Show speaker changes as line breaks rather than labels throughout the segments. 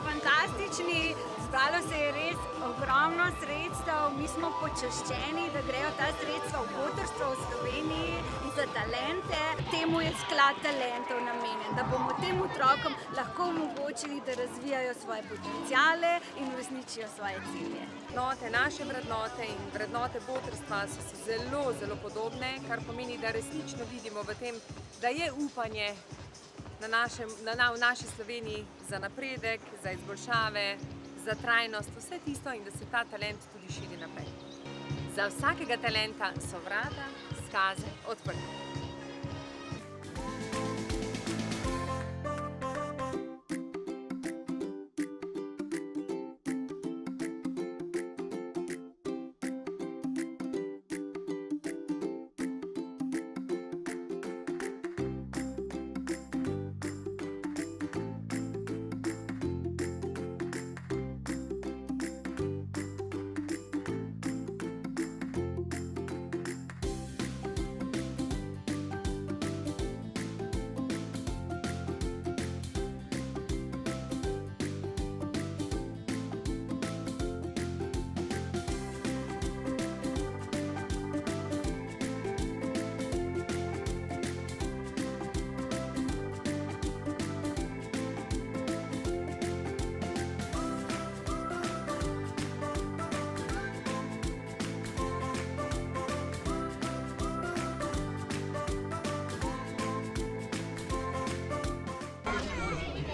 fantastični, zbralo se je res ogromno sredstev, mi smo počaščeni, da grejo ta sredstva v botrstvo v Sloveniji in za talente. Temu je sklad talentov namenjen, da bomo tem otrokom lahko omogočili, da razvijajo svoje potenciale in uresničijo svoje cilje.
Naše vrednote in vrednote botrstva so si zelo, zelo podobne, kar pomeni, da resnično vidimo v tem, da je upanje v naši Sloveniji za napredek, za izboljšave, za trajnost, vse tisto in da se ta talent tudi širi naprej. Za vsakega talenta so vrata, skaze odprte.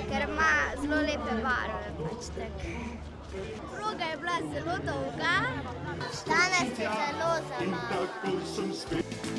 Ker ima zelo lepe barve, pač tako. Proga je bila zelo dolga. Danes je zelo zabavno.